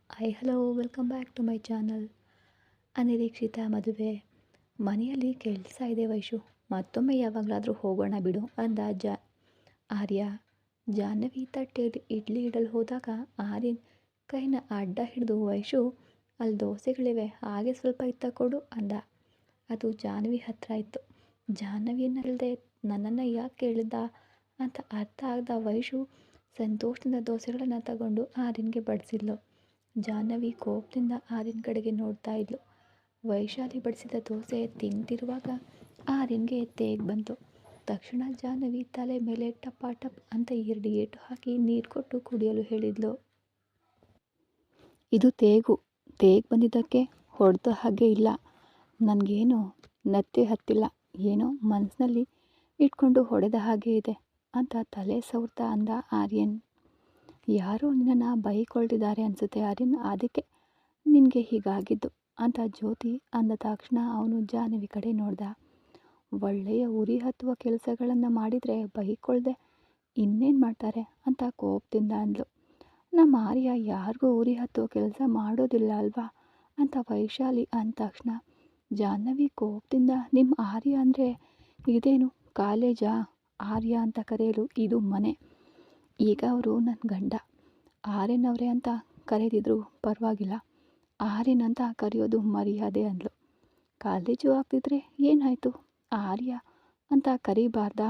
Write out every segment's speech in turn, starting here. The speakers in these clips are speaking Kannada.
Hi hello welcome back to my channel. ಅನಿರೀಕ್ಷಿತ ಮದುವೆ. ಮನೆಯಲ್ಲಿ ಕೆಲಸ ಇದೆ ವೈಶು, ಮತ್ತೊಮ್ಮೆ ಯಾವಾಗಲಾದರೂ ಹೋಗೋಣ ಬಿಡು ಅಂದ ಆರ್ಯ. ಜಾಹ್ನವಿ ತಟ್ಟೆಯಲ್ಲಿ ಇಡ್ಲಿ ಇಡಲು ಹೋದಾಗ ಆರ್ಯನ್ ಕೈನ ಅಡ್ಡ ಹಿಡಿದು ವೈಶು, ಅಲ್ಲಿ ದೋಸೆಗಳಿವೆ, ಹಾಗೆ ಸ್ವಲ್ಪ ಇತ್ತ ಕೊಡು ಅಂದ. ಅದು ಜಾಹ್ನವಿ ಹತ್ರ ಇತ್ತು. ಜಾಹ್ನವಿಯನ್ನ ಇಲ್ಲದೆ ನನ್ನನ್ನು ಯಾಕೆ ಕೇಳಿದ್ದ ಅಂತ ಅರ್ಥ ಆಗದ ವೈಶು ಸಂತೋಷದಿಂದ ದೋಸೆಗಳನ್ನು ತಗೊಂಡು ಆರ್ಯನ್ಗೆ ಬಡಿಸಿದ್ಲು. ಜಾಹ್ನವಿ ಕೋಪದಿಂದ ಆರ್ಯನ್ ಕಡೆಗೆ ನೋಡ್ತಾ ಇದ್ಲು. ವೈಶಾಲಿ ಬಡಿಸಿದ ದೋಸೆ ತಿಂತಿರುವಾಗ ಆರ್ಯನ್ಗೆ ತೇಗ್ ಬಂತು. ತಕ್ಷಣ ಜಾಹ್ನವಿ ತಲೆ ಮೇಲೆ ಟಪ ಟಪ್ ಅಂತ 2 ಏಟು ಹಾಕಿ ನೀರು ಕೊಟ್ಟು ಕುಡಿಯಲು ಹೇಳಿದ್ಲು. ಇದು ತೇಗ್ ಬಂದಿದ್ದಕ್ಕೆ ಹೊಡೆದ ಹಾಗೆ ಇಲ್ಲ, ನನಗೇನು ನತ್ತೆ ಹತ್ತಿಲ್ಲ, ಏನೋ ಮನಸ್ಸಿನಲ್ಲಿ ಇಟ್ಕೊಂಡು ಹೊಡೆದ ಹಾಗೆ ಇದೆ ಅಂತ ತಲೆ ಸವರ್ತಾ ಅಂದ ಆರ್ಯನ್. ಯಾರೋ ನಿನ್ನನ್ನು ಬೈಕೊಳ್ತಿದ್ದಾರೆ ಅನಿಸುತ್ತೆ ಆರ್ಯನ್, ಅದಕ್ಕೆ ನಿನಗೆ ಹೀಗಾಗಿದ್ದು ಅಂತ ಜ್ಯೋತಿ ಅಂದ ತಕ್ಷಣ ಅವನು ಜಾಹ್ನವಿ ಕಡೆ ನೋಡ್ದ. ಒಳ್ಳೆಯ ಉರಿ ಹತ್ತುವ ಕೆಲಸಗಳನ್ನು ಮಾಡಿದರೆ ಬೈಕೊಳ್ದೆ ಇನ್ನೇನು ಮಾಡ್ತಾರೆ ಅಂತ ಕೋಪದಿಂದ ಅಂದ್ಲು. ನಮ್ಮ ಆರ್ಯ ಯಾರಿಗೂ ಉರಿ ಹತ್ತುವ ಕೆಲಸ ಮಾಡೋದಿಲ್ಲ ಅಲ್ವಾ ಅಂತ ವೈಶಾಲಿ ಅಂದ ತಕ್ಷಣ ಜಾಹ್ನವಿ ಕೋಪದಿಂದ, ನಿಮ್ಮ ಆರ್ಯ ಅಂದರೆ ಇದೇನು ಕಾಲೇಜಾ? ಆರ್ಯ ಅಂತ ಕರೆಯಲು ಇದು ಮನೆ. ಈಗ ಅವರು ನನ್ನ ಗಂಡ. ಆರ್ಯನ್ ಅವರೇ ಅಂತ ಕರೆದಿದ್ರು ಪರವಾಗಿಲ್ಲ, ಆರ್ಯನ್ ಅಂತ ಕರೆಯೋದು ಮರ್ಯಾದೆ ಅಂದ್ಲು. ಕಾಲೇಜು ಆಗ್ತಿದ್ರೆ ಏನಾಯಿತು, ಆರ್ಯ ಅಂತ ಕರೀಬಾರ್ದಾ?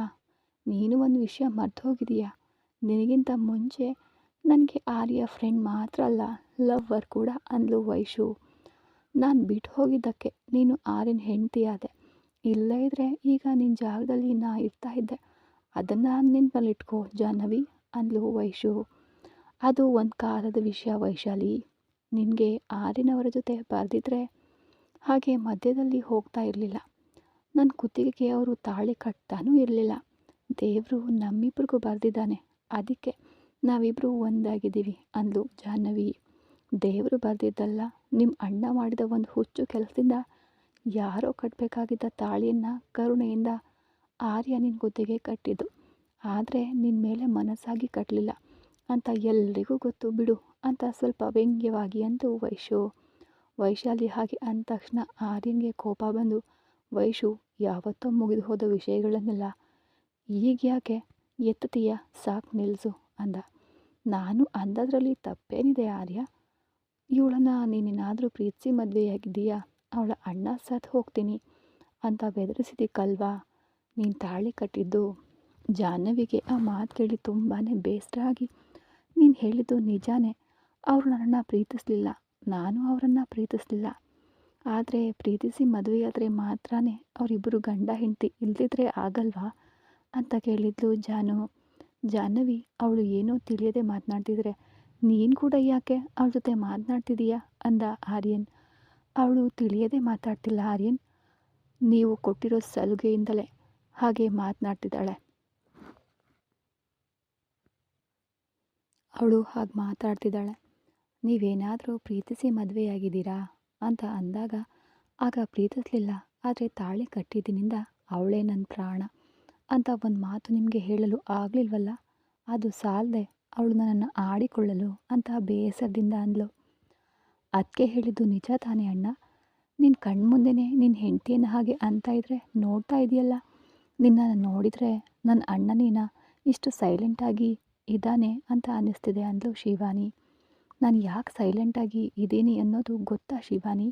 ನೀನು ಒಂದು ವಿಷಯ ಮರ್ತು ಹೋಗಿದೀಯಾ, ನಿನಗಿಂತ ಮುಂಚೆ ನನಗೆ ಆರ್ಯ ಫ್ರೆಂಡ್ ಮಾತ್ರ ಅಲ್ಲ, ಲವ್ವರ್ ಕೂಡ ಅಂದ್ಲು ವೈಶು. ನಾನು ಬಿಟ್ಟು ಹೋಗಿದ್ದಕ್ಕೆ ನೀನು ಆರ್ಯನ್ ಹೆಂಡ್ತಿಯಾದೆ, ಇಲ್ಲ ಇದ್ರೆ ಈಗ ನಿನ್ನ ಜಾಗದಲ್ಲಿ ನಾ ಇರ್ತಾ ಇದ್ದೆ, ಅದನ್ನು ನೆನಪಲ್ಲಿಟ್ಕೋ ಜಾಹ್ನವಿ ಅಂದ್ಲು ವೈಶು. ಅದು ಒಂದು ಕಾಲದ ವಿಷಯ ವೈಶಾಲಿ, ನಿನಗೆ ಆರ್ಯನವರ ಜೊತೆ ಬರೆದಿದ್ರೆ ಹಾಗೆ ಮಧ್ಯದಲ್ಲಿ ಹೋಗ್ತಾ ಇರಲಿಲ್ಲ, ನನ್ನ ಕುತ್ತಿಗೆಗೆ ಅವರು ತಾಳಿ ಕಟ್ತಾನೂ ಇರಲಿಲ್ಲ. ದೇವರು ನಮ್ಮಿಬ್ರಿಗೂ ಬರೆದಿದ್ದಾನೆ, ಅದಕ್ಕೆ ನಾವಿಬ್ಬರು ಒಂದಾಗಿದ್ದೀವಿ ಅಂದ್ಲು ಜಾಹ್ನವಿ. ದೇವರು ಬರೆದಿದ್ದಲ್ಲ, ನಿಮ್ಮ ಅಣ್ಣ ಮಾಡಿದ ಒಂದು ಹುಚ್ಚು ಕೆಲಸದಿಂದ ಯಾರೋ ಕಟ್ಟಬೇಕಾಗಿದ್ದ ತಾಳಿಯನ್ನು ಕರುಣೆಯಿಂದ ಆರ್ಯ ನಿನ್ನ ಕುತ್ತಿಗೆ ಕಟ್ಟಿದ್ದು, ಆದರೆ ನಿನ್ನ ಮೇಲೆ ಮನಸ್ಸಾಗಿ ಕಟ್ಟಲಿಲ್ಲ ಅಂತ ಎಲ್ರಿಗೂ ಗೊತ್ತು ಬಿಡು ಅಂತ ಸ್ವಲ್ಪ ವ್ಯಂಗ್ಯವಾಗಿ ಅಂತು ವೈಶು. ವೈಶಾಲಿ ಹಾಗೆ ಅಂದ ತಕ್ಷಣ ಆರ್ಯನ್ಗೆ ಕೋಪ ಬಂದು, ವೈಶು ಯಾವತ್ತೋ ಮುಗಿದು ಹೋದ ವಿಷಯಗಳನ್ನೆಲ್ಲ ಈಗ ಯಾಕೆ ಎತ್ತುತ್ತೀಯ, ಸಾಕು ನಿಲ್ಲಿಸು ಅಂದ. ನಾನು ಅಂದದ್ರಲ್ಲಿ ತಪ್ಪೇನಿದೆ ಆರ್ಯ, ಇವಳನ್ನು ನೀನೇನಾದರೂ ಪ್ರೀತಿಸಿ ಮದುವೆಯಾಗಿದ್ದೀಯಾ, ಅವಳ ಅಣ್ಣ ಸತ್ತು ಹೋಗ್ತೀನಿ ಅಂತ ಬೆದರಿಸಿದಿಕ್ಕಲ್ವಾ ನೀನು ತಾಳಿ ಕಟ್ಟಿದ್ದು. ಜಾಹ್ನವಿಗೆ ಆ ಮಾತು ಕೇಳಿ ತುಂಬಾ ಬೇಸರ ಆಗಿ, ನೀನು ಹೇಳಿದ್ದು ನಿಜಾನೇ, ಅವರು ನನ್ನನ್ನು ಪ್ರೀತಿಸಲಿಲ್ಲ, ನಾನು ಅವರನ್ನು ಪ್ರೀತಿಸಲಿಲ್ಲ, ಆದರೆ ಪ್ರೀತಿಸಿ ಮದುವೆಯಾದರೆ ಮಾತ್ರ ಅವರಿಬ್ಬರು ಗಂಡ ಹೆಂಡತಿ, ಇಲ್ದಿದ್ರೆ ಆಗಲ್ವಾ ಅಂತ ಕೇಳಿದ್ಲು ಜಾಹ್ನವಿ ಅವಳು ಏನೋ ತಿಳಿಯದೆ ಮಾತನಾಡ್ತಿದ್ರೆ ನೀನು ಕೂಡ ಯಾಕೆ ಅವಳ ಜೊತೆ ಮಾತನಾಡ್ತಿದೀಯಾ ಅಂದ ಆರ್ಯನ್. ಅವಳು ತಿಳಿಯದೆ ಮಾತಾಡ್ತಿಲ್ಲ ಆರ್ಯನ್, ನೀವು ಕೊಟ್ಟಿರೋ ಸಲುಗೆಯಿಂದಲೇ ಹಾಗೆ ಮಾತನಾಡ್ತಿದ್ದಾಳೆ. ಅವಳು ಹಾಗೆ ಮಾತಾಡ್ತಿದ್ದಾಳೆ. ನೀವೇನಾದರೂ ಪ್ರೀತಿಸಿ ಮದುವೆಯಾಗಿದ್ದೀರಾ ಅಂತ ಅಂದಾಗ, ಆಗ ಪ್ರೀತಿಸಲಿಲ್ಲ, ಆದರೆ ತಾಳಿ ಕಟ್ಟಿದ್ದಿನಿಂದ ಅವಳೇ ನನ್ನ ಪ್ರಾಣ ಅಂತ ಒಂದು ಮಾತು ನಿಮಗೆ ಹೇಳಲು ಆಗಲಿಲ್ವಲ್ಲ, ಅದು ಸಾಲದೆ ಅವಳು ನನ್ನನ್ನು ಆಡಿಕೊಳ್ಳಲು ಅಂತ ಬೇಸರದಿಂದ ಅಂದ್ಲು. ಅದಕ್ಕೆ ಹೇಳಿದ್ದು ನಿಜ ತಾನೇ ಅಣ್ಣ, ನಿನ್ನ ಕಣ್ಮುಂದೆನೇ ನಿನ್ನ ಹೆಂಡತಿಯನ್ನು ಹಾಗೆ ಅಂತ ಇದ್ರೆ ನೋಡ್ತಾ ಇದೆಯಲ್ಲ, ನಿನ್ನನ್ನು ನೋಡಿದರೆ ನನ್ನ ಅಣ್ಣನೇನ ಇಷ್ಟು ಸೈಲೆಂಟಾಗಿ ಇದ್ದಾನೆ ಅಂತ ಅನ್ನಿಸ್ತಿದೆ ಅಂದ್ಲು ಶಿವಾನಿ. ನಾನು ಯಾಕೆ ಸೈಲೆಂಟಾಗಿ ಇದ್ದೀನಿ ಅನ್ನೋದು ಗೊತ್ತಾ ಶಿವಾನಿ,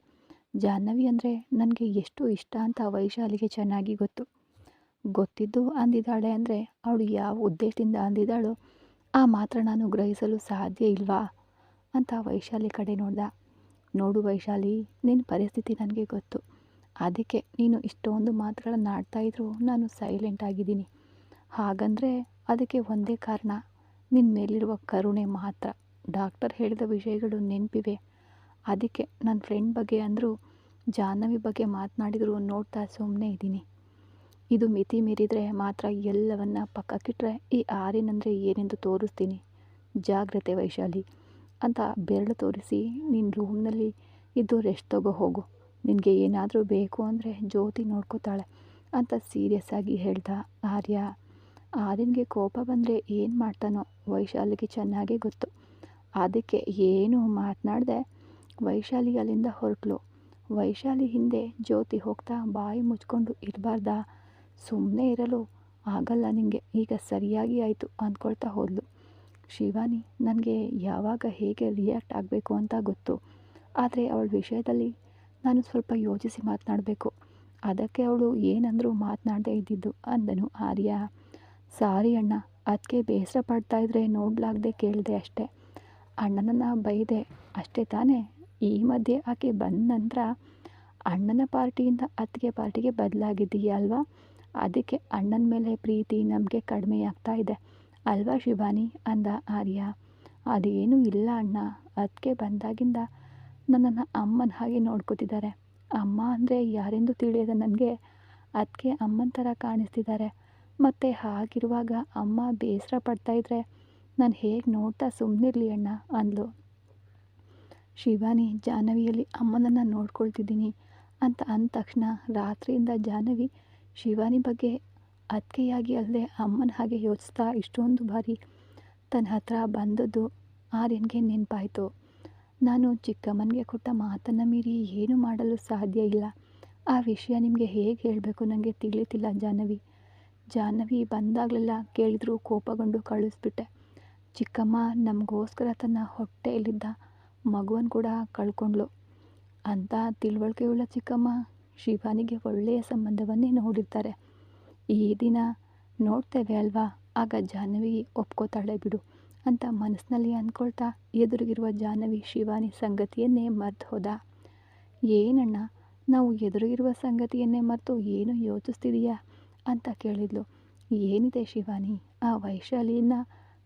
ಜಾಹ್ನವಿ ಅಂದರೆ ನನಗೆ ಎಷ್ಟು ಇಷ್ಟ ಅಂತ ವೈಶಾಲಿಗೆ ಚೆನ್ನಾಗಿ ಗೊತ್ತಿದ್ದು ಅಂದಿದ್ದಾಳೆ ಅಂದರೆ ಅವಳು ಯಾವ ಉದ್ದೇಶದಿಂದ ಅಂದಿದ್ದಾಳೋ ಆ ಮಾತ್ರ ನಾನು ಗ್ರಹಿಸಲು ಸಾಧ್ಯ ಇಲ್ವಾ ಅಂತ ವೈಶಾಲಿ ಕಡೆ ನೋಡು ವೈಶಾಲಿ, ನಿನ್ನ ಪರಿಸ್ಥಿತಿ ನನಗೆ ಗೊತ್ತು, ಅದಕ್ಕೆ ನೀನು ಇಷ್ಟೊಂದು ಮಾತುಗಳನ್ನು ಆಡ್ತಾ ಇದ್ರೂ ನಾನು ಸೈಲೆಂಟ್ ಆಗಿದ್ದೀನಿ. ಹಾಗಂದರೆ ಅದಕ್ಕೆ ಒಂದೇ ಕಾರಣ, ನಿನ್ನ ಮೇಲಿರುವ ಕರುಣೆ ಮಾತ್ರ. ಡಾಕ್ಟರ್ ಹೇಳಿದ ವಿಷಯಗಳು ನೆನಪಿವೆ, ಅದಕ್ಕೆ ನನ್ನ ಫ್ರೆಂಡ್ ಬಗ್ಗೆ ಅಂದರೂ ಜಾಹ್ನವಿ ಬಗ್ಗೆ ಮಾತನಾಡಿದರೂ ನೋಡ್ತಾ ಸುಮ್ಮನೆ ಇದ್ದೀನಿ. ಇದು ಮಿತಿ ಮೀರಿದರೆ ಮಾತ್ರ ಎಲ್ಲವನ್ನ ಪಕ್ಕಕ್ಕಿಟ್ರೆ ಈ ಆರ್ಯನ್ ಅಂದರೆ ಏನೆಂದು ತೋರಿಸ್ತೀನಿ, ಜಾಗ್ರತೆ ವೈಶಾಲಿ ಅಂತ ಬೆರಳು ತೋರಿಸಿ, ನಿನ್ನ ರೂಮ್ನಲ್ಲಿ ಇದ್ದು ರೆಸ್ಟ್ ತಗೋ ಹೋಗು, ನಿನಗೆ ಏನಾದರೂ ಬೇಕು ಅಂದರೆ ಜ್ಯೋತಿ ನೋಡ್ಕೋತಾಳೆ ಅಂತ ಸೀರಿಯಸ್ ಆಗಿ ಹೇಳ್ದ ಆರ್ಯನ್ಗೆ ಕೋಪ ಬಂದರೆ ಏನು ಮಾಡ್ತಾನೋ ವೈಶಾಲಿಗೆ ಚೆನ್ನಾಗೇ ಗೊತ್ತು. ಅದಕ್ಕೆ ಏನೂ ಮಾತನಾಡದೆ ವೈಶಾಲಿ ಅಲ್ಲಿಂದ ಹೊರಟ್ಲು. ವೈಶಾಲಿ ಹಿಂದೆ ಜ್ಯೋತಿ ಹೋಗ್ತಾ ಬಾಯಿ ಮುಚ್ಕೊಂಡು ಇರಬಾರ್ದಾ, ಸುಮ್ಮನೆ ಇರಲು ಆಗಲ್ಲ ನಿಂಗೆ, ಈಗ ಸರಿಯಾಗಿ ಆಯಿತು ಅಂದ್ಕೊಳ್ತಾ ಹೋದ್ಲು. ಶಿವಾನಿ ನನಗೆ ಯಾವಾಗ ಹೇಗೆ ರಿಯಾಕ್ಟ್ ಆಗಬೇಕು ಅಂತ ಗೊತ್ತು, ಆದರೆ ಅವಳ ವಿಷಯದಲ್ಲಿ ನಾನು ಸ್ವಲ್ಪ ಯೋಚಿಸಿ ಮಾತನಾಡಬೇಕು. ಅದಕ್ಕೆ ಅವಳು ಏನಂದರೂ ಮಾತನಾಡದೇ ಇದ್ದಿದ್ದು ಅಂದನು ಆರ್ಯ. ಸಾರಿ ಅಣ್ಣ, ಅದಕ್ಕೆ ಬೇಸರ ಪಡ್ತಾ ಇದ್ರೆ ನೋಡ್ಲಾಗದೆ ಕೇಳಿದೆ ಅಷ್ಟೇ. ಅಣ್ಣನನ್ನು ಬೈದೆ ಅಷ್ಟೇ ತಾನೇ. ಈ ಮಧ್ಯೆ ಆಕೆ ಬಂದ ನಂತರ ಅಣ್ಣನ ಪಾರ್ಟಿಯಿಂದ ಅತ್ತಿಗೆ ಪಾರ್ಟಿಗೆ ಬದಲಾಗಿದ್ದೀಯ ಅಲ್ವಾ, ಅದಕ್ಕೆ ಅಣ್ಣನ ಮೇಲೆ ಪ್ರೀತಿ ನಮಗೆ ಕಡಿಮೆ ಆಗ್ತಾ ಇದೆ ಅಲ್ವಾ ಶಿವಾನಿ ಅಂದ ಆರ್ಯ. ಅದೇನೂ ಇಲ್ಲ ಅಣ್ಣ, ಅದಕ್ಕೆ ಬಂದಾಗಿಂದ ನನ್ನನ್ನು ಅಮ್ಮನ ಹಾಗೆ ನೋಡ್ಕೋತಿದ್ದಾರೆ. ಅಮ್ಮ ಅಂದರೆ ಯಾರೆಂದು ತಿಳಿಯದ ನನಗೆ ಅದಕ್ಕೆ ಅಮ್ಮನ ಥರ ಕಾಣಿಸ್ತಿದ್ದಾರೆ. ಮತ್ತು ಹಾಗಿರುವಾಗ ಅಮ್ಮ ಬೇಸರ ಪಡ್ತಾಯಿದ್ರೆ ನಾನು ಹೇಗೆ ನೋಡ್ತಾ ಸುಮ್ಮನಿರಲಿ ಅಣ್ಣ ಅಂದ್ಲು. ಶಿವಾನಿ ಜಾಹ್ನವಿಯಲ್ಲಿ ಅಮ್ಮನನ್ನು ನೋಡ್ಕೊಳ್ತಿದ್ದೀನಿ ಅಂತ ಅಂದ ತಕ್ಷಣ ರಾತ್ರಿಯಿಂದ ಜಾಹ್ನವಿ ಶಿವಾನಿ ಬಗ್ಗೆ ಅತ್ತಿಗೆಯಾಗಿ ಅಲ್ಲದೆ ಅಮ್ಮನ ಹಾಗೆ ಯೋಚಿಸ್ತಾ ಇಷ್ಟೊಂದು ಬಾರಿ ತನ್ನ ಹತ್ರ ಬಂದದ್ದು ಆರ್ಯನ್ಗೆ ನೆನಪಾಯಿತು. ನಾನು ಚಿಕ್ಕಮ್ಮನಿಗೆ ಕೊಟ್ಟ ಮಾತನ್ನು ಮೀರಿ ಏನೂ ಮಾಡಲು ಸಾಧ್ಯ ಇಲ್ಲ. ಆ ವಿಷಯ ನಿಮಗೆ ಹೇಗೆ ಹೇಳಬೇಕು ನನಗೆ ತಿಳಿತಿಲ್ಲ ಜಾಹ್ನವಿ. ಜಾಹ್ನವಿ ಬಂದಾಗಲೆಲ್ಲ ಕೇಳಿದ್ರು ಕೋಪಗೊಂಡು ಕಳಿಸ್ಬಿಟ್ಟೆ. ಚಿಕ್ಕಮ್ಮ ನಮಗೋಸ್ಕರ ತನ್ನ ಹೊಟ್ಟೆಯಲ್ಲಿದ್ದ ಮಗುವನ್ನು ಕೂಡ ಕಳ್ಕೊಂಡ್ಳು ಅಂತ ತಿಳುವಳಿಕೆಯುಳ್ಳ ಚಿಕ್ಕಮ್ಮ ಶಿವಾನಿಗೆ ಒಳ್ಳೆಯ ಸಂಬಂಧವನ್ನೇ ನೋಡಿರ್ತಾರೆ. ಈ ದಿನ ನೋಡ್ತೇವೆ ಅಲ್ವಾ, ಆಗ ಜಾಹ್ನವಿ ಒಪ್ಕೋತಾಳೆ ಬಿಡು ಅಂತ ಮನಸ್ಸಿನಲ್ಲಿ ಅಂದ್ಕೊಳ್ತಾ ಎದುರಿಗಿರುವ ಜಾಹ್ನವಿ ಶಿವಾನಿ ಸಂಗತಿಯನ್ನೇ ಮರ್ತು ಹೋದ. ಏನಣ್ಣ, ನಾವು ಎದುರಿಗಿರುವ ಸಂಗತಿಯನ್ನೇ ಮರೆತು ಏನು ಯೋಚಿಸ್ತಿದೀಯಾ ಅಂತ ಕೇಳಿದ್ಲು. ಏನಿದೆ ಶಿವಾನಿ, ಆ ವೈಶಾಲಿನ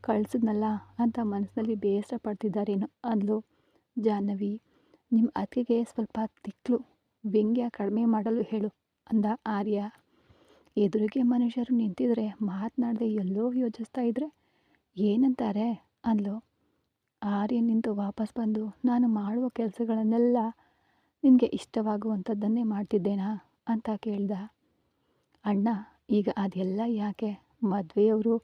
ಕಳಿಸಿದ್ನಲ್ಲ ಅಂತ ಮನಸ್ಸಿನಲ್ಲಿ ಬೇಸರ ಪಡ್ತಿದ್ದಾರೇನೋ ಅಂದ್ಲು ಜಾಹ್ನವಿ. ನಿಮ್ಮ ಅತ್ತಿಗೆಗೆ ಸ್ವಲ್ಪ ತಿಕ್ಲು, ವ್ಯಂಗ್ಯ ಕಡಿಮೆ ಮಾಡಲು ಹೇಳು ಅಂದ ಆರ್ಯ. ಎದುರಿಗೆ ಮನುಷ್ಯರು ನಿಂತಿದ್ರೆ ಮಾತನಾಡದೆ ಎಲ್ಲೋ ಯೋಚಿಸ್ತಾ ಇದ್ರೆ ಏನಂತಾರೆ ಅಂದ್ಲು. ಆರ್ಯ ನಿಂತು ವಾಪಸ್ ಬಂದು, ನಾನು ಮಾಡುವ ಕೆಲಸಗಳನ್ನೆಲ್ಲ ನಿನಗೆ ಇಷ್ಟವಾಗುವಂಥದ್ದನ್ನೇ ಮಾಡ್ತಿದ್ದೇನಾ ಅಂತ ಕೇಳ್ದ. ಅಣ್ಣ, ಈಗ ಅದೆಲ್ಲ ಯಾಕೆ, ಮದುವೆಯವರು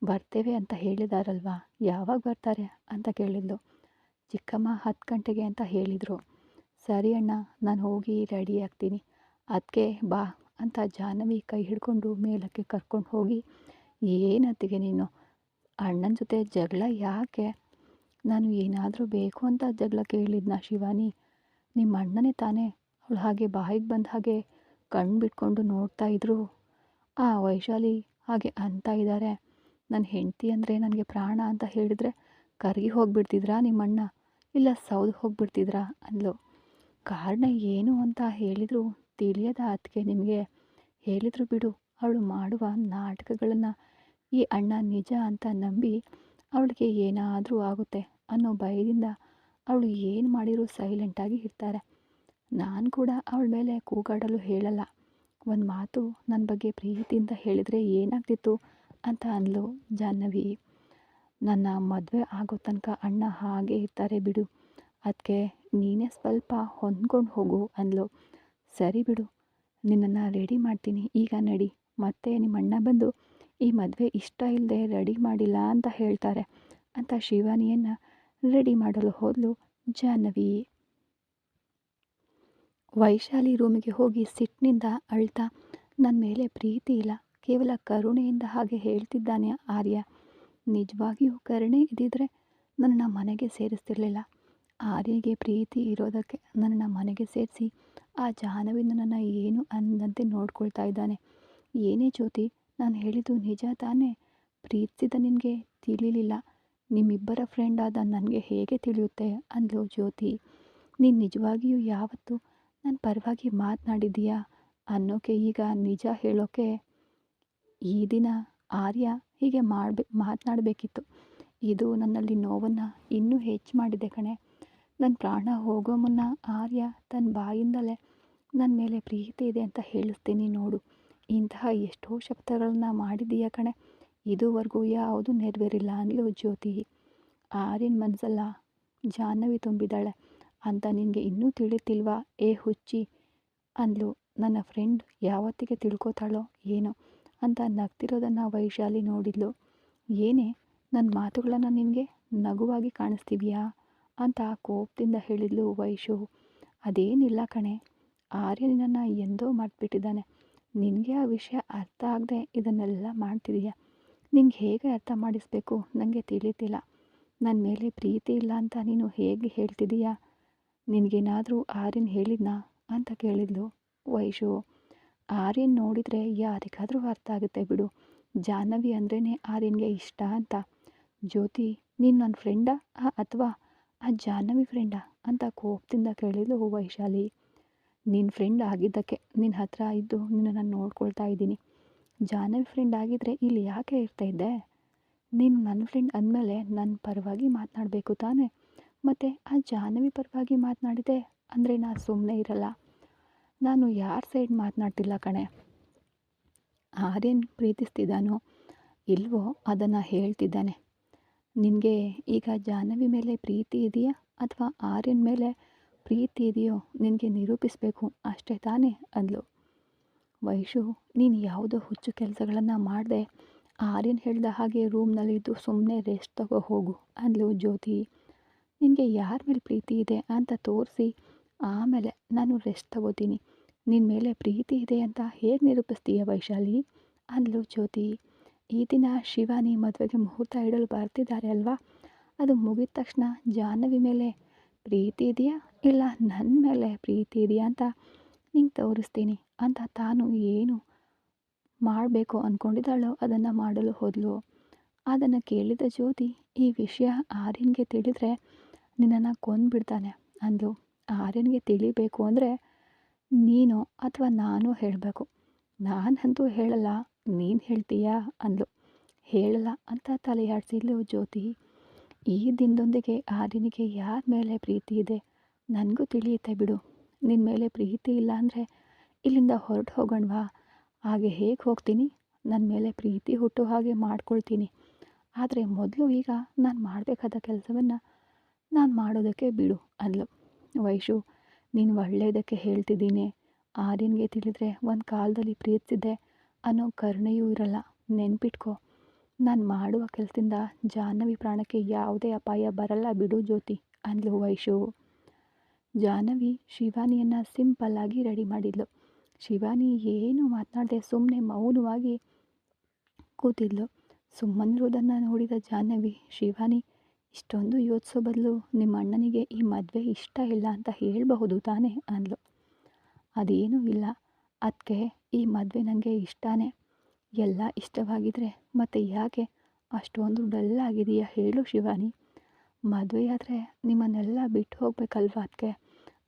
ಬರ್ತೇವೆ ಅಂತ ಹೇಳಿದಾರಲ್ವಾ, ಯಾವಾಗ ಬರ್ತಾರೆ ಅಂತ ಕೇಳಿದ್ಲು. ಚಿಕ್ಕಮ್ಮ 10 ಗಂಟೆಗೆ ಅಂತ ಹೇಳಿದರು. ಸರಿ ಅಣ್ಣ, ನಾನು ಹೋಗಿ ರೆಡಿ ಆಗ್ತೀನಿ, ಅದಕ್ಕೆ ಬಾ ಅಂತ ಜಾಹ್ನವಿ ಕೈ ಹಿಡ್ಕೊಂಡು ಮೇಲಕ್ಕೆ ಕರ್ಕೊಂಡು ಹೋಗಿ, ಏನತ್ತಿಗೆ ನೀನು ಅಣ್ಣನ ಜೊತೆ ಜಗಳ ಯಾಕೆ, ನಾನು ಏನಾದರೂ ಬೇಕು ಅಂತ ಜಗಳ ಕೇಳಿದ್ನಾ ಶಿವಾನಿ, ನಿಮ್ಮ ಅಣ್ಣನೇ ತಾನೇ. ಅವಳು ಹಾಗೆ ಬಾಯಿಗೆ ಬಂದ ಹಾಗೆ ಕಣ್ಣು ಬಿಟ್ಕೊಂಡು ನೋಡ್ತಾ ಇದ್ರು. ಆ ವೈಶಾಲಿ ಹಾಗೆ ಅಂತ ಇದ್ದಾರೆ, ನನ್ನ ಹೆಂಡತಿ ಅಂದರೆ ನನಗೆ ಪ್ರಾಣ ಅಂತ ಹೇಳಿದರೆ ಕರಗಿ ಹೋಗಿಬಿಡ್ತಿದ್ರಾ ನಿಮ್ಮಣ್ಣ, ಇಲ್ಲ ಸೌದು ಹೋಗಿಬಿಡ್ತಿದ್ರಾ ಅಂದ್ಲು. ಕಾರಣ ಏನು ಅಂತ ಹೇಳಿದ್ರು ತಿಳಿಯದ ಅದಕ್ಕೆ ನಿಮಗೆ ಹೇಳಿದ್ರು ಬಿಡು. ಅವಳು ಮಾಡುವ ನಾಟಕಗಳನ್ನು ಈ ಅಣ್ಣ ನಿಜ ಅಂತ ನಂಬಿ ಅವಳಿಗೆ ಏನಾದರೂ ಆಗುತ್ತೆ ಅನ್ನೋ ಭಯದಿಂದ ಅವಳು ಏನು ಮಾಡಿರೂ ಸೈಲೆಂಟಾಗಿ ಇರ್ತಾರೆ. ನಾನು ಕೂಡ ಅವಳ ಮೇಲೆ ಕೂಗಾಡಲು ಹೇಳಲ್ಲ. ಒಂದು ಮಾತು ನನ್ನ ಬಗ್ಗೆ ಪ್ರೀತಿಯಿಂದ ಹೇಳಿದರೆ ಏನಾಗ್ತಿತ್ತು ಅಂತ ಅಂದ್ಲು ಜಾಹ್ನವಿ. ನನ್ನ ಮದುವೆ ಆಗೋ ತನಕ ಅಣ್ಣ ಹಾಗೆ ಇರ್ತಾರೆ ಬಿಡು, ಅದಕ್ಕೆ ನೀನೇ ಸ್ವಲ್ಪ ಹೊಂದ್ಕೊಂಡು ಹೋಗು ಅಂದ್ಲು. ಸರಿ ಬಿಡು, ನಿನ್ನನ್ನು ರೆಡಿ ಮಾಡ್ತೀನಿ, ಈಗ ನಡಿ, ಮತ್ತೆ ನಿಮ್ಮ ಅಣ್ಣ ಬಂದು ಈ ಮದುವೆ ಇಷ್ಟ ಇಲ್ಲದೆ ರೆಡಿ ಮಾಡಿಲ್ಲ ಅಂತ ಹೇಳ್ತಾರೆ ಅಂತ ಶಿವಾನಿಯನ್ನು ರೆಡಿ ಮಾಡಲು ಹೋದ್ಲು ಜಾಹ್ನವಿ. ವೈಶಾಲಿ ರೂಮಿಗೆ ಹೋಗಿ ಸಿಟ್ಟಿನಿಂದ ಅಳ್ತಾ, ನನ್ನ ಮೇಲೆ ಪ್ರೀತಿ ಇಲ್ಲ, ಕೇವಲ ಕರುಣೆಯಿಂದ ಹಾಗೆ ಹೇಳ್ತಿದ್ದಾನೆ ಆರ್ಯ. ನಿಜವಾಗಿಯೂ ಕರುಣೆ ಇದ್ದಿದ್ರೆ ನನ್ನನ್ನು ಮನೆಗೆ ಸೇರಿಸ್ತಿರ್ಲಿಲ್ಲ. ಆರ್ಯಗೆ ಪ್ರೀತಿ ಇರೋದಕ್ಕೆ ನನ್ನನ್ನು ಮನೆಗೆ ಸೇರಿಸಿ ಆ ಜಾಹ್ನವಿ ನನ್ನನ್ನು ಏನು ಅಂದಂತೆ ನೋಡ್ಕೊಳ್ತಾ ಇದ್ದಾನೆ. ಏನೇ ಜ್ಯೋತಿ, ನಾನು ಹೇಳಿದ್ದು ನಿಜ ತಾನೇ, ಪ್ರೀತಿಸಿದ ನಿನಗೆ ತಿಳಿಲಿಲ್ಲ, ನಿಮ್ಮಿಬ್ಬರ ಫ್ರೆಂಡ್ ಆದ ನನಗೆ ಹೇಗೆ ತಿಳಿಯುತ್ತೆ ಅಂದ್ಲು ಜ್ಯೋತಿ. ನೀನು ನಿಜವಾಗಿಯೂ ಯಾವತ್ತೂ ನನ್ನ ಪರವಾಗಿ ಮಾತನಾಡಿದ್ದೀಯಾ ಅನ್ನೋಕೆ ಈಗ ನಿಜ ಹೇಳೋಕ್ಕೆ ಈ ದಿನ ಆರ್ಯ ಹೀಗೆ ಮಾತನಾಡಬೇಕಿತ್ತು. ಇದು ನನ್ನಲ್ಲಿ ನೋವನ್ನು ಇನ್ನೂ ಹೆಚ್ಚು ಮಾಡಿದೆ ಕಣೆ. ನನ್ನ ಪ್ರಾಣ ಹೋಗೋ ಮುನ್ನ ಆರ್ಯ ತನ್ನ ಬಾಯಿಂದಲೇ ನನ್ನ ಮೇಲೆ ಪ್ರೀತಿ ಇದೆ ಅಂತ ಹೇಳಿಸ್ತೀನಿ ನೋಡು. ಇಂತಹ ಎಷ್ಟೋ ಶಬ್ದಗಳನ್ನ ಮಾಡಿದ್ದೀಯ ಕಣೆ, ಇದುವರೆಗೂ ಯಾವುದೂ ನೆರವೇರಿಲ್ಲ ಅಂದ್ಲು ಜ್ಯೋತಿ. ಆರ್ಯನ ಮನಸ್ಸಲ್ಲ ಜಾಹ್ನವಿ ತುಂಬಿದ್ದಾಳೆ ಅಂತ ನಿನಗೆ ಇನ್ನೂ ತಿಳಿತಿಲ್ವಾ ಏ ಹುಚ್ಚಿ ಅಂದ್ಲು. ನನ್ನ ಫ್ರೆಂಡ್ ಯಾವತ್ತಿಗೆ ತಿಳ್ಕೊತಾಳೋ ಏನೋ ಅಂತ ನಗ್ತಿರೋದನ್ನು ವೈಶಾಲಿ ನೋಡಿದ್ಲು. ಏನೇ ನನ್ನ ಮಾತುಗಳನ್ನು ನಿನಗೆ ನಗುವಾಗಿ ಕಾಣಿಸ್ತೀವಿಯಾ ಅಂತ ಕೋಪದಿಂದ ಹೇಳಿದ್ಲು ವೈಶು. ಅದೇನಿಲ್ಲ ಕಣೆ, ಆರ್ಯ ನಿನ್ನನ್ನು ಎಂದೋ ಮರ್ತ್ಬಿಟ್ಟಿದ್ದಾನೆ. ನಿನಗೆ ಆ ವಿಷಯ ಅರ್ಥ ಆಗದೆ ಇದನ್ನೆಲ್ಲ ಮಾಡ್ತಿದೀಯ. ನಿಂಗೆ ಹೇಗೆ ಅರ್ಥ ಮಾಡಿಸ್ಬೇಕು ನನಗೆ ತಿಳಿತಿಲ್ಲ. ನನ್ನ ಮೇಲೆ ಪ್ರೀತಿ ಇಲ್ಲ ಅಂತ ನೀನು ಹೇಗೆ ಹೇಳ್ತಿದೀಯಾ? ನಿನಗೇನಾದರೂ ಆರ್ಯನ್ ಹೇಳಿದ್ನಾ ಅಂತ ಕೇಳಿದ್ಲು ವೈಶು. ಆರ್ಯನ್ ನೋಡಿದರೆ ಯಾರಿಗಾದರೂ ಅರ್ಥ ಆಗುತ್ತೆ ಬಿಡು. ಜಾಹ್ನವಿ ಅಂದ್ರೇ ಆರ್ಯನ್ಗೆ ಇಷ್ಟ ಅಂತ. ಜ್ಯೋತಿ, ನೀನು ನನ್ನ ಫ್ರೆಂಡಾ ಅಥವಾ ಆ ಜಾಹ್ನವಿ ಫ್ರೆಂಡಾ ಅಂತ ಕೋಪದಿಂದ ಕೇಳಿದ್ಲು ವೈಶಾಲಿ. ನಿನ್ನ ಫ್ರೆಂಡ್ ಆಗಿದ್ದಕ್ಕೆ ನಿನ್ನ ಹತ್ರ ಇದ್ದು ನಿನ್ನನ್ನು ನೋಡ್ಕೊಳ್ತಾ ಇದ್ದೀನಿ. ಜಾಹ್ನವಿ ಫ್ರೆಂಡ್ ಆಗಿದ್ದರೆ ಇಲ್ಲಿ ಯಾಕೆ ಇರ್ತಾ ಇದ್ದೆ? ನೀನು ನನ್ನ ಫ್ರೆಂಡ್ ಅಂದಮೇಲೆ ನನ್ನ ಪರವಾಗಿ ಮಾತನಾಡಬೇಕು ತಾನೇ. ಮತ್ತು ಆ ಜಾಹ್ನವಿ ಪರವಾಗಿ ಮಾತನಾಡಿದೆ ಅಂದರೆ ನಾನು ಸುಮ್ಮನೆ ಇರಲ್ಲ. ನಾನು ಯಾರ ಸೈಡ್ ಮಾತನಾಡ್ತಿಲ್ಲ ಕಣೆ. ಆರ್ಯನ್ ಪ್ರೀತಿಸ್ತಿದ್ದಾನೋ ಇಲ್ವೋ ಅದನ್ನು ಹೇಳ್ತಿದ್ದಾನೆ. ನಿನಗೆ ಈಗ ಜಾಹ್ನವಿ ಮೇಲೆ ಪ್ರೀತಿ ಇದೆಯಾ ಅಥವಾ ಆರ್ಯನ್ ಮೇಲೆ ಪ್ರೀತಿ ಇದೆಯೋ ನಿನಗೆ ನಿರೂಪಿಸಬೇಕು ಅಷ್ಟೇ ತಾನೇ ಅಂದ್ಲು ವೈಶು. ನೀನು ಯಾವುದೋ ಹುಚ್ಚು ಕೆಲಸಗಳನ್ನು ಮಾಡದೆ ಆರ್ಯನ್ ಹೇಳ್ದ ಹಾಗೆ ರೂಮ್ನಲ್ಲಿದ್ದು ಸುಮ್ಮನೆ ರೆಸ್ಟ್ ತಗೋ ಹೋಗು ಅಂದ್ಲು ಜ್ಯೋತಿ. ನಿನಗೆ ಯಾರ ಮೇಲೆ ಪ್ರೀತಿ ಇದೆ ಅಂತ ತೋರಿಸಿ ಆಮೇಲೆ ನಾನು ರೆಸ್ಟ್ ತಗೋತೀನಿ. ನಿನ್ನ ಮೇಲೆ ಪ್ರೀತಿ ಇದೆ ಅಂತ ಹೇಗೆ ನಿರೂಪಿಸ್ತೀಯ ವೈಶಾಲಿ ಅಂದ್ಲು ಜ್ಯೋತಿ. ಈ ದಿನ ಶಿವಾನಿ ಮದುವೆಗೆ ಮುಹೂರ್ತ ಇಡಲು ಬರ್ತಿದ್ದಾರೆ ಅಲ್ವಾ? ಅದು ಮುಗಿದ ತಕ್ಷಣ ಜಾಹ್ನವಿ ಮೇಲೆ ಪ್ರೀತಿ ಇದೆಯಾ ಇಲ್ಲ ನನ್ನ ಮೇಲೆ ಪ್ರೀತಿ ಇದೆಯಾ ಅಂತ ನಿಂಗೆ ತೋರಿಸ್ತೀನಿ ಅಂತ ತಾನು ಏನು ಮಾಡಬೇಕು ಅಂದ್ಕೊಂಡಿದ್ದಾಳೋ ಅದನ್ನು ಮಾಡಲು ಹೋದಳು. ಅದನ್ನು ಕೇಳಿದ ಜ್ಯೋತಿ, ಈ ವಿಷಯ ಆರ್ಯನ್ಗೆ ತಿಳಿದ್ರೆ ನಿನ್ನನ್ನು ಕೊಂದುಬಿಡ್ತಾನೆ ಅಂದ್ಲು. ಆರ್ಯನ್ಗೆ ತಿಳಿಬೇಕು ಅಂದರೆ ನೀನು ಅಥವಾ ನಾನು ಹೇಳಬೇಕು. ನಾನಂತೂ ಹೇಳಲ್ಲ, ನೀನು ಹೇಳ್ತೀಯಾ ಅಂದ್ಲು. ಹೇಳಲ್ಲ ಅಂತ ತಲೆಯಾಡಿಸಿದ್ಲು ಜ್ಯೋತಿ. ಈ ದಿನದೊಂದಿಗೆ ಆರ್ಯನಿಗೆ ಯಾರ ಮೇಲೆ ಪ್ರೀತಿ ಇದೆ ನನಗೂ ತಿಳಿಯುತ್ತೆ ಬಿಡು. ನಿನ್ನ ಮೇಲೆ ಪ್ರೀತಿ ಇಲ್ಲ ಅಂದರೆ ಇಲ್ಲಿಂದ ಹೊರಟು ಹೋಗೋಣವಾ? ಹಾಗೆ ಹೇಗೆ ಹೋಗ್ತೀನಿ? ನನ್ನ ಮೇಲೆ ಪ್ರೀತಿ ಹುಟ್ಟೋ ಹಾಗೆ ಮಾಡ್ಕೊಳ್ತೀನಿ. ಆದರೆ ಮೊದಲು ಈಗ ನಾನು ಮಾಡಬೇಕಾದ ಕೆಲಸವನ್ನು ನಾನು ಮಾಡೋದಕ್ಕೆ ಬಿಡು ಅಂದ್ಲು ವೈಶು. ನೀನು ಒಳ್ಳೆಯದಕ್ಕೆ ಹೇಳ್ತಿದ್ದೀನಿ. ಆರ್ಯನ್ಗೆ ತಿಳಿದ್ರೆ ಒಂದು ಕಾಲದಲ್ಲಿ ಪ್ರೀತಿಸಿದ್ದೆ ಅನ್ನೋ ಕರುಣೆಯೂ ಇರಲ್ಲ. ನೆನ್ಪಿಟ್ಕೋ, ನಾನು ಮಾಡುವ ಕೆಲಸದಿಂದ ಜಾಹ್ನವಿ ಪ್ರಾಣಕ್ಕೆ ಯಾವುದೇ ಅಪಾಯ ಬರಲ್ಲ ಬಿಡು ಜ್ಯೋತಿ ಅಂದ್ಲು ವೈಶು. ಜಾಹ್ನವಿ ಶಿವಾನಿಯನ್ನು ಸಿಂಪಲ್ಲಾಗಿ ರೆಡಿ ಮಾಡಿದ್ಲು. ಶಿವಾನಿ ಏನೂ ಮಾತನಾಡದೆ ಸುಮ್ಮನೆ ಮೌನವಾಗಿ ಕೂತಿದ್ಲು. ಸುಮ್ಮನಿರುವುದನ್ನು ನೋಡಿದ ಜಾಹ್ನವಿ, ಶಿವಾನಿ, ಇಷ್ಟೊಂದು ಯೋಚಿಸೋ ಬದಲು ನಿಮ್ಮ ಅಣ್ಣನಿಗೆ ಈ ಮದುವೆ ಇಷ್ಟ ಇಲ್ಲ ಅಂತ ಹೇಳಬಹುದು ತಾನೇ ಅಂದ್ಲು. ಅದೇನೂ ಇಲ್ಲ ಅದಕ್ಕೆ, ಈ ಮದುವೆ ನನಗೆ ಇಷ್ಟನೇ. ಎಲ್ಲ ಇಷ್ಟವಾಗಿದ್ದರೆ ಮತ್ತೆ ಯಾಕೆ ಅಷ್ಟೊಂದು ಡಲ್ ಆಗಿದೆಯಾ ಹೇಳು ಶಿವಾನಿ? ಮದುವೆಯಾದರೆ ನಿಮ್ಮನ್ನೆಲ್ಲ ಬಿಟ್ಟು ಹೋಗ್ಬೇಕಲ್ವ ಅದಕ್ಕೆ,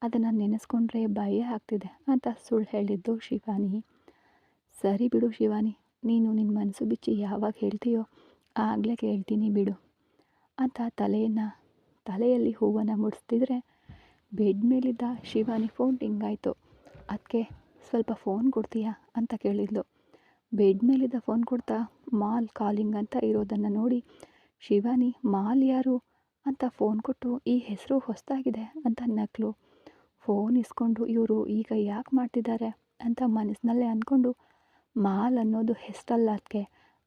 ಅದನ್ನು ನೆನೆಸ್ಕೊಂಡ್ರೆ ಭಯ ಆಗ್ತಿದೆ ಅಂತ ಸುಳ್ಳು ಹೇಳಿದ್ದು ಶಿವಾನಿ. ಸರಿ ಬಿಡು ಶಿವಾನಿ, ನೀನು ನಿನ್ನ ಮನಸ್ಸು ಬಿಚ್ಚಿ ಯಾವಾಗ ಹೇಳ್ತೀಯೋ ಆಗಲೇ ಕೇಳ್ತೀನಿ ಬಿಡು ಅಂತ ತಲೆಯಲ್ಲಿ ಹೂವನ್ನು ಮುಡಿಸ್ತಿದ್ರೆ ಬೆಡ್ ಮೇಲಿದ್ದ ಶಿವಾನಿ ಫೋನ್ ಟಿಂಗ್ ಆಯಿತು. ಅದಕ್ಕೆ ಸ್ವಲ್ಪ ಫೋನ್ ಕೊಡ್ತೀಯಾ ಅಂತ ಕೇಳಿದ್ಲು. ಬೆಡ್ ಮೇಲಿದ್ದ ಫೋನ್ ಕೊಡ್ತಾ ಮಾಲ್ ಕಾಲಿಂಗ್ ಅಂತ ಇರೋದನ್ನು ನೋಡಿ ಶಿವಾನಿ, ಮಾಲ್ ಯಾರು ಅಂತ ಫೋನ್ ಕೊಟ್ಟು ಈ ಹೆಸರು ಹೊಸದಾಗಿದೆ ಅಂತ ನಕ್ಲು. ಫೋನ್ ಇಸ್ಕೊಂಡು ಇವರು ಈಗ ಯಾಕೆ ಮಾಡ್ತಿದ್ದಾರೆ ಅಂತ ಮನಸ್ಸಿನಲ್ಲೇ ಅಂದ್ಕೊಂಡು, ಮಾಲ್ ಅನ್ನೋದು ಹೆಸರಲ್ಲ ಅದಕ್ಕೆ,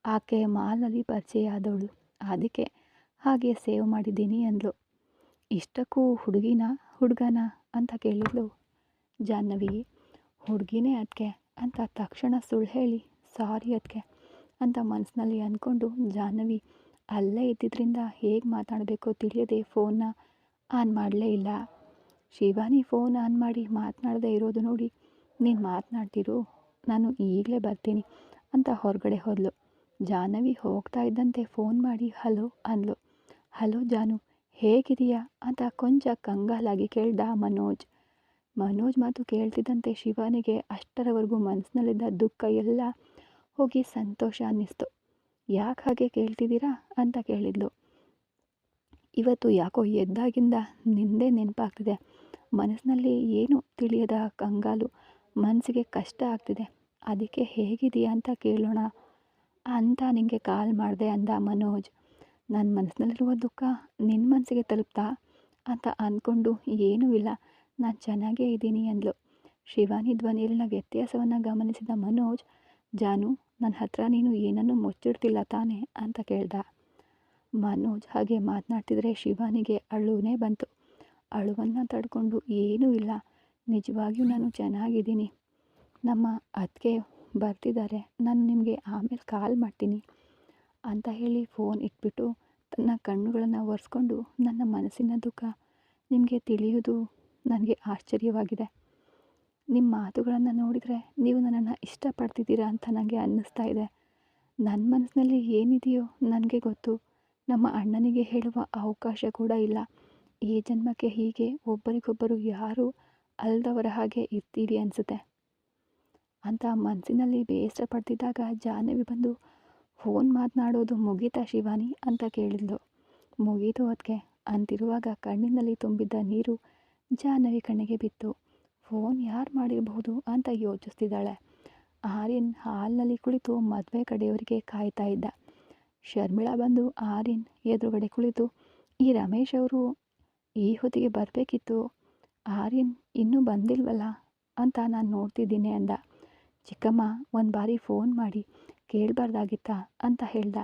ಆಕೆ ಮಾಲಲ್ಲಿ ಪರಿಚಯ ಆದವಳು, ಅದಕ್ಕೆ ಹಾಗೆ ಸೇವ್ ಮಾಡಿದ್ದೀನಿ ಅಂದ್ಲು. ಇಷ್ಟಕ್ಕೂ ಹುಡುಗನ ಅಂತ ಕೇಳಿದ್ಲು ಜಾಹ್ನವಿ. ಹುಡುಗಿನೇ ಅದಕ್ಕೆ ಅಂತ ತಕ್ಷಣ ಸುಳ್ಳು ಹೇಳಿ ಸಾರಿ ಅದಕ್ಕೆ ಅಂತ ಮನಸ್ಸಿನಲ್ಲಿ ಅಂದ್ಕೊಂಡು ಜಾಹ್ನವಿ ಅಲ್ಲೇ ಇದ್ದಿದ್ದರಿಂದ ಹೇಗೆ ಮಾತಾಡಬೇಕೋ ತಿಳಿಯದೆ ಫೋನ್ನ ಆನ್ ಮಾಡಲೇ ಇಲ್ಲ. ಶಿವಾನಿ ಫೋನ್ ಆನ್ ಮಾಡಿ ಮಾತನಾಡದೇ ಇರೋದು ನೋಡಿ, ನೀನು ಮಾತನಾಡ್ತಿರು, ನಾನು ಈಗಲೇ ಬರ್ತೀನಿ ಅಂತ ಹೊರಗಡೆ ಹೋದ್ಲು. ಜಾಹ್ನವಿ ಹೋಗ್ತಾ ಇದ್ದಂತೆ ಫೋನ್ ಮಾಡಿ ಹಲೋ ಅಂದ್ಲು. ಹಲೋ ಜಾನು, ಹೇಗಿದೆಯಾ ಅಂತ ಕೊಂಚ ಕಂಗಾಲಾಗಿ ಕೇಳ್ದ ಮನೋಜ್ ಮಾತು ಕೇಳ್ತಿದ್ದಂತೆ ಶಿವಾನಿಗೆ ಅಷ್ಟರವರೆಗೂ ಮನಸ್ಸಿನಲ್ಲಿದ್ದ ದುಃಖ ಎಲ್ಲ ಹೋಗಿ ಸಂತೋಷ ಅನ್ನಿಸ್ತು. ಯಾಕೆ ಹಾಗೆ ಕೇಳ್ತಿದ್ದೀರಾ ಅಂತ ಕೇಳಿದ್ಲು. ಇವತ್ತು ಯಾಕೋ ಎದ್ದಾಗಿಂದ ನಿಂದೇ ನೆನಪಾಗ್ತಿದೆ. ಮನಸ್ಸಿನಲ್ಲಿ ಏನು ತಿಳಿಯದ ಕಂಗಾಲು, ಮನಸ್ಸಿಗೆ ಕಷ್ಟ ಆಗ್ತಿದೆ. ಅದಕ್ಕೆ ಹೇಗಿದೆಯಾ ಅಂತ ಕೇಳೋಣ ಅಂತ ನಿನಗೆ ಕಾಲ್ ಮಾಡಿದೆ ಅಂದ ಮನೋಜ್. ನನ್ನ ಮನಸ್ಸಿನಲ್ಲಿರುವ ದುಃಖ ನಿನ್ನ ಮನಸ್ಸಿಗೆ ತಲುಪ್ತಾ ಅಂತ ಅಂದ್ಕೊಂಡು, ಏನೂ ಇಲ್ಲ, ನಾನು ಚೆನ್ನಾಗೇ ಇದ್ದೀನಿ ಅಂದ್ಲು. ಶಿವಾನಿ ಧ್ವನಿಯಲ್ಲಿನ ವ್ಯತ್ಯಾಸವನ್ನು ಗಮನಿಸಿದ ಮನೋಜ್, ಜಾನು, ನನ್ನ ಹತ್ರ ನೀನು ಏನನ್ನೂ ಮುಚ್ಚಿಡ್ತಿಲ್ಲ ತಾನೇ ಅಂತ ಕೇಳ್ದ. ಮನೋಜ್ ಹಾಗೆ ಮಾತನಾಡ್ತಿದ್ರೆ ಶಿವಾನಿಗೆ ಅಳುನೇ ಬಂತು. ಅಳುವನ್ನು ತಡ್ಕೊಂಡು ಏನೂ ಇಲ್ಲ, ನಿಜವಾಗಿಯೂ ನಾನು ಚೆನ್ನಾಗಿದ್ದೀನಿ, ನಮ್ಮ ಅತ್ತಿಗೆ ಬರ್ತಿದ್ದಾರೆ, ನಾನು ನಿಮಗೆ ಆಮೇಲೆ ಕಾಲ್ ಮಾಡ್ತೀನಿ ಅಂತ ಹೇಳಿ ಫೋನ್ ಇಟ್ಬಿಟ್ಟು ತನ್ನ ಕಣ್ಣುಗಳನ್ನು ಒರೆಸ್ಕೊಂಡು, ನನ್ನ ಮನಸ್ಸಿನ ದುಃಖ ನಿಮಗೆ ತಿಳಿಯುವುದು ನನಗೆ ಆಶ್ಚರ್ಯವಾಗಿದೆ. ನಿಮ್ಮ ಮಾತುಗಳನ್ನು ನೋಡಿದರೆ ನೀವು ನನ್ನನ್ನು ಇಷ್ಟಪಡ್ತಿದ್ದೀರಾ ಅಂತ ನನಗೆ ಅನ್ನಿಸ್ತಾ ಇದೆ. ನನ್ನ ಮನಸ್ಸಿನಲ್ಲಿ ಏನಿದೆಯೋ ನನಗೆ ಗೊತ್ತು. ನಮ್ಮ ಅಣ್ಣನಿಗೆ ಹೇಳುವ ಅವಕಾಶ ಕೂಡ ಇಲ್ಲ. ಈ ಜನ್ಮಕ್ಕೆ ಹೀಗೆ ಒಬ್ಬರಿಗೊಬ್ಬರು ಯಾರೂ ಅಲ್ದವರ ಹಾಗೆ ಇರ್ತೀವಿ ಅನಿಸುತ್ತೆ ಅಂತ ಮನಸ್ಸಿನಲ್ಲಿ ಬೇಸರ ಪಡ್ತಿದ್ದಾಗ ಜಾಹ್ನವಿ ಬಂದು, ಫೋನ್ ಮಾತನಾಡೋದು ಮುಗೀತಾ ಶಿವಾನಿ ಅಂತ ಕೇಳಿದ್ಲು. ಮುಗೀತು ಅದಕ್ಕೆ ಅಂತಿರುವಾಗ ಕಣ್ಣಿನಲ್ಲಿ ತುಂಬಿದ್ದ ನೀರು ಜಾಹ್ನವಿ ಕಣ್ಣಿಗೆ ಬಿತ್ತು. ಫೋನ್ ಯಾರು ಮಾಡಿರಬಹುದು ಅಂತ ಯೋಚಿಸ್ತಿದ್ದಾಳೆ. ಆರ್ಯನ್ ಹಾಲ್ನಲ್ಲಿ ಕುಳಿತು ಮದುವೆ ಕಡೆಯವರಿಗೆ ಕಾಯ್ತಾ ಇದ್ದ. ಶರ್ಮಿಳಾ ಬಂದು ಆರ್ಯನ್ ಎದುರುಗಡೆ ಕುಳಿತು, ಈ ರಮೇಶ್ ಅವರು ಈ ಹೊತ್ತಿಗೆ ಬರಬೇಕಿತ್ತು, ಆರ್ಯನ್ ಇನ್ನೂ ಬಂದಿಲ್ವಲ್ಲ ಅಂತ ನಾನು ನೋಡ್ತಿದ್ದೀನಿ ಅಂದ. ಚಿಕ್ಕಮ್ಮ ಒಂದು ಬಾರಿ ಫೋನ್ ಮಾಡಿ ಕೇಳಬಾರ್ದಾಗಿತ್ತಾ ಅಂತ ಹೇಳ್ದ.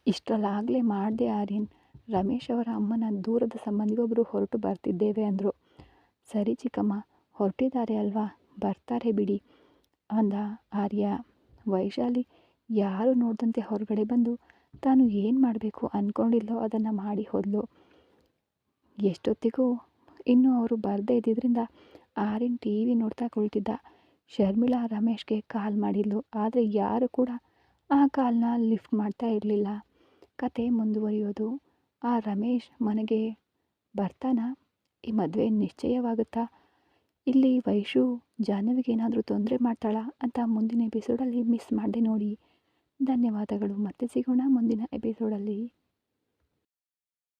ಇಷ್ಟರಲ್ಲಾಗಲೇ ಮಾಡಿದೆ ಆರ್ಯನ್, ರಮೇಶ್ ಅವರ ಅಮ್ಮನ ದೂರದ ಸಂಬಂಧಿಗೊಬ್ಬರು ಹೊರಟು ಬರ್ತಿದ್ದೇವೆ ಅಂದರು. ಸರಿ ಚಿಕ್ಕಮ್ಮ, ಹೊರಟಿದ್ದಾರೆ ಅಲ್ವಾ, ಬರ್ತಾರೆ ಬಿಡಿ ಅಂದ ಆರ್ಯ. ವೈಶಾಲಿ ಯಾರು ನೋಡ್ದಂತೆ ಹೊರಗಡೆ ಬಂದು ತಾನು ಏನು ಮಾಡಬೇಕು ಅಂದ್ಕೊಂಡಿಲ್ಲೋ ಅದನ್ನು ಮಾಡಿ ಹೋದ್ಲು. ಎಷ್ಟೊತ್ತಿಗೂ ಇನ್ನೂ ಅವರು ಬರದೇ ಇದ್ದಿದ್ದರಿಂದ ಆರ್ಯನ್ TV ನೋಡ್ತಾ ಕುಳಿತಿದ್ದ. ಶರ್ಮಿಳಾ ರಮೇಶ್ಗೆ ಕಾಲ್ ಮಾಡಿದ್ಲು, ಆದರೆ ಯಾರು ಕೂಡ ಆ ಕಾಲ್ನ ಲಿಫ್ಟ್ ಮಾಡ್ತಾ ಇರಲಿಲ್ಲ. ಕತೆ ಮುಂದುವರಿಯೋದು. ಆ ರಮೇಶ್ ಮನೆಗೆ ಬರ್ತಾನಾ? ಈ ಮದುವೆ ನಿಶ್ಚಯವಾಗುತ್ತಾ? ಇಲ್ಲಿ ವೈಶು ಜಾಹ್ನವಿಗೆ ಏನಾದರೂ ತೊಂದರೆ ಮಾಡ್ತಾಳಾ ಅಂತ ಮುಂದಿನ ಎಪಿಸೋಡಲ್ಲಿ ಮಿಸ್ ಮಾಡದೆ ನೋಡಿ. ಧನ್ಯವಾದಗಳು. ಮತ್ತೆ ಸಿಗೋಣ ಮುಂದಿನ ಎಪಿಸೋಡಲ್ಲಿ.